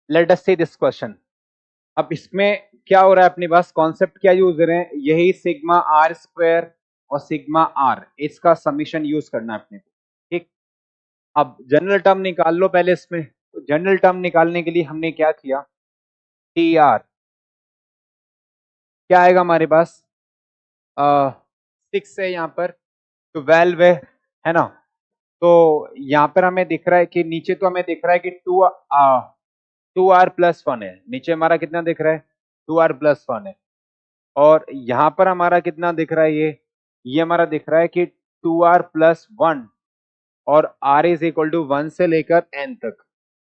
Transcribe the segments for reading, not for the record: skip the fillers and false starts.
Let us see this question. अब इसमें क्या हो रहा है, अपने पास कॉन्सेप्ट क्या यूज कर रहे हैं, यही सिग्मा आर स्क्वायर और सिग्मा आर, इसका समीशन यूज करना है अपने को। ठीक, अब जनरल टर्म निकाल लो पहले इसमें। तो जनरल टर्म निकालने के लिए हमने क्या किया, टी आर क्या आएगा हमारे पास, 6 है यहाँ पर, 12 है ना। तो यहाँ पर हमें दिख रहा है कि नीचे तो हमें दिख रहा है कि 2r+1 है, नीचे हमारा कितना दिख रहा है, 2r+1 है। और यहाँ पर हमारा कितना दिख रहा है, ये हमारा दिख रहा है कि 2r+1 और r इज इक्वल टू 1 से लेकर n तक,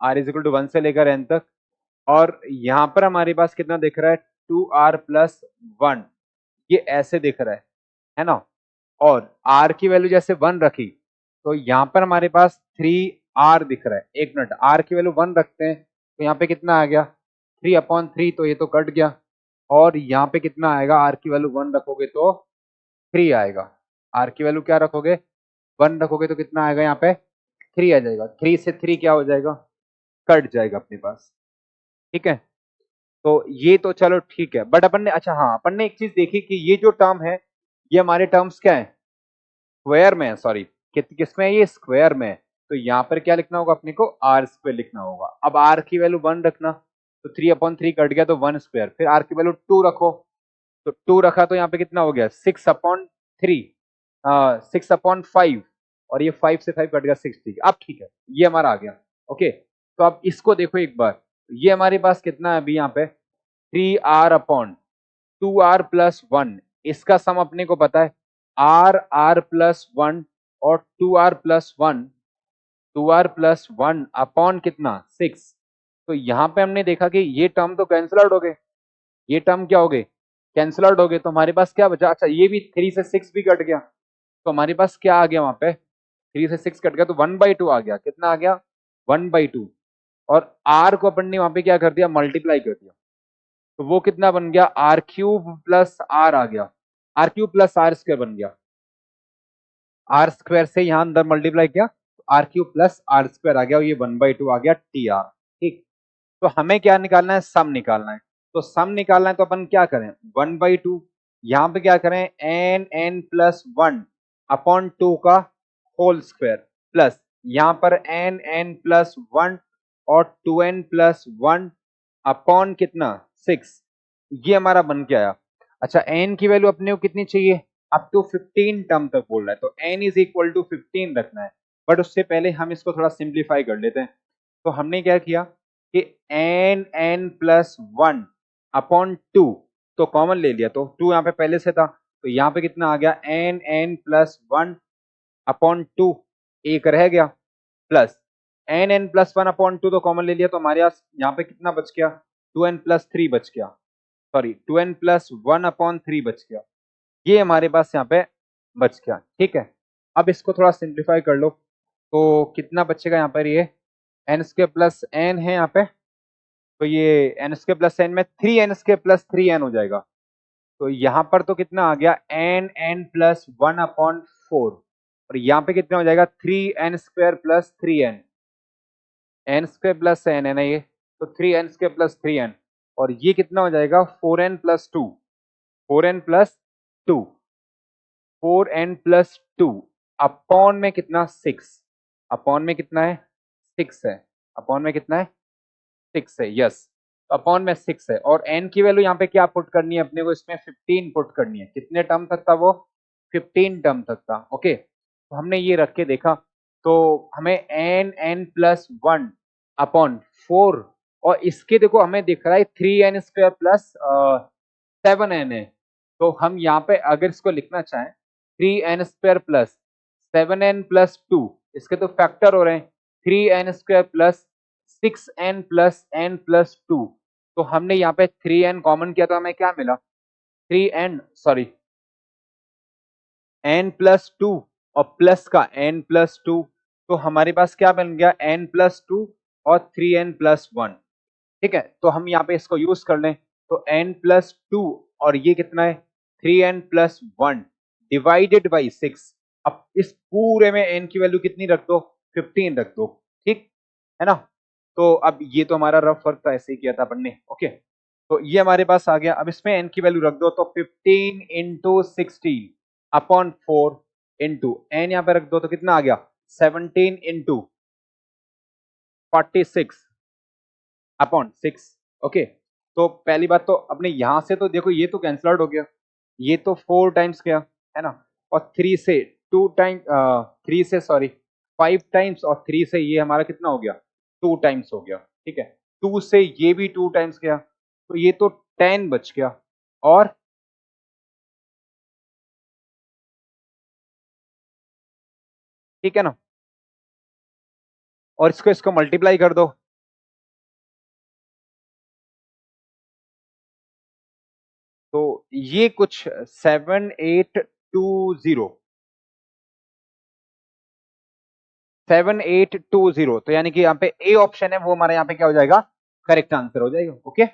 r इज इक्वल टू 1 से लेकर n तक। और यहाँ पर हमारे पास कितना दिख रहा है, 2r+1, ये ऐसे दिख रहा है ना। और r की वैल्यू जैसे 1 रखी, तो यहाँ पर हमारे पास 3r दिख रहा है। एक मिनट, r की वैल्यू 1 रखते हैं तो यहाँ पे कितना आ गया, 3/3, तो ये तो कट गया। और यहाँ पे कितना आएगा, r की वैल्यू 1 रखोगे तो 3 आएगा, r की वैल्यू क्या रखोगे, 1 रखोगे तो कितना आएगा, यहाँ पे 3 आ जाएगा। 3 से 3 क्या हो जाएगा, कट जाएगा अपने पास। ठीक है, तो ये तो चलो ठीक है, बट अपन ने, अच्छा हाँ, अपन ने एक चीज देखी कि ये जो टर्म है, ये हमारे टर्म्स क्या है, स्क्वायर में है, सॉरी किसमें है, ये स्क्वायर में है। तो यहाँ पर क्या लिखना होगा अपने को, आर स्क्वायर लिखना होगा। अब आर की वैल्यू 1 रखना, तो 3/3 कट गया तो 1 स्क्वायर, फिर आर की वैल्यू 2 रखो, तो 2 रखा तो यहाँ पे कितना हो गया, 6/3, 6/5, और ये 5 से 5 कट गया 6। ठीक है, अब ठीक है, ये हमारा आ गया। ओके, तो अब इसको देखो एक बार, ये हमारे पास कितना है अभी यहाँ पे, 3r/2r+1, इसका सम अपने को पता है, r+1 और 2r+1, 2r+1 अपॉन कितना, 6। तो यहाँ पे हमने देखा कि ये टर्म तो कैंसल आउट हो गए, ये टर्म क्या हो गए, कैंसल आउट हो गए। तो हमारे पास क्या बचा, अच्छा ये भी 3 से 6 भी कट गया, तो हमारे पास क्या आ गया वहां पे, 3 से 6 कट गया तो 1/2 आ गया। कितना आ गया, 1/2। और r को अपन ने वहां पे क्या कर दिया, मल्टीप्लाई कर दिया, तो वो कितना बन गया, r³ + r आ गया, r³ + r² बन गया। आर स्क्वायर से यहाँ अंदर मल्टीप्लाई किया, तो r³ + r² आ गया, और ये 1/2 आ गया टी आर। ठीक, तो हमें क्या निकालना है, सम निकालना है। तो सम निकालना है तो अपन क्या करें, 1/2, यहाँ पे क्या करें, n(n+1)/2 का होल स्क्वायर, प्लस यहाँ पर n(n+1) और 2n+1 अपॉन कितना, 6, ये हमारा बन के आया। अच्छा, n की वैल्यू अपने को कितनी चाहिए, अप टू 15 टर्म तक बोल रहा है, तो n इज इक्वल टू 15 रखना है। बट उससे पहले हम इसको थोड़ा सिंप्लीफाई कर लेते हैं। तो हमने क्या किया कि n(n+1)/2 तो कॉमन ले लिया, तो 2 यहाँ पे पहले से था, तो यहाँ पे कितना आ गया, n(n+1)/2, एक रह गया, प्लस n(n+1)/2 तो कॉमन ले लिया, तो हमारे पास यहाँ पे कितना बच गया, 2n+3 बच गया, सॉरी 2n+1/3 बच गया, ये हमारे पास यहाँ पे बच गया। ठीक है, अब इसको थोड़ा सिंप्लीफाई कर लो, तो कितना बचेगा यहाँ पर, ये n² + n है यहाँ पे, तो ये n² + n में 3n² + 3n हो जाएगा। तो यहाँ पर तो कितना आ गया, n(n+1)/4, और यहाँ पे कितना हो जाएगा, 3n² + 3n, n² + n है ना ये, तो 3n² + 3n, और ये कितना हो जाएगा, 4n+2, 4n+2, 4n+2 अपॉन में कितना, 6, अपॉन में कितना है, 6 है, अपॉन में कितना है, 6 है, यस, अपॉन में 6 है। और n की वैल्यू यहाँ पे क्या पुट करनी है अपने को, इसमें 15 पुट करनी है। कितने टर्म तक था वो, 15 टर्म तक था। ओके, तो हमने ये रख के देखा, तो हमें n(n+1)/4, और इसके देखो हमें दिख रहा है 3n² + 7n है। तो हम यहाँ पे अगर इसको लिखना चाहें, 3n² + 7n+2, इसके तो फैक्टर हो रहे हैं, 3n² + 6n+n+2, तो हमने यहाँ पे 3n कॉमन किया तो हमें क्या मिला, 3n, सॉरी n+2 और प्लस का n+2, तो हमारे पास क्या बन गया, n+2 और 3n+1। ठीक है, तो हम यहाँ पे इसको यूज कर लें, तो n+2 और ये कितना है, 3n+1 डिवाइडेड बाई 6। अब इस पूरे में n की वैल्यू कितनी रख दो, 15 रख दो। ठीक है ना, तो अब ये तो हमारा रफ वर्क था, ऐसे ही किया था अपन ने। ओके, तो ये हमारे पास आ गया। अब इसमें n की वैल्यू रख दो, तो 15 इंटू 16 अपॉन 4 इंटू n यहाँ पे रख दो, तो कितना आ गया 17 इंटू 46 अपॉन 6। ओके, तो पहली बात तो अपने यहां से तो देखो ये तो कैंसल आउट हो गया, ये तो 4 टाइम्स गया है ना, और 3 से 2 टाइम 3 से सॉरी 5 टाइम्स, और 3 से ये हमारा कितना हो गया 2 टाइम्स हो गया। ठीक है, 2 से ये भी 2 टाइम्स गया, तो ये तो 10 बच गया। और ठीक है ना, और इसको इसको मल्टीप्लाई कर दो, तो ये कुछ 7820 7820, तो यानी कि यहाँ पे ए ऑप्शन है वो हमारे यहाँ पे क्या हो जाएगा, करेक्ट आंसर हो जाएगा। ओके,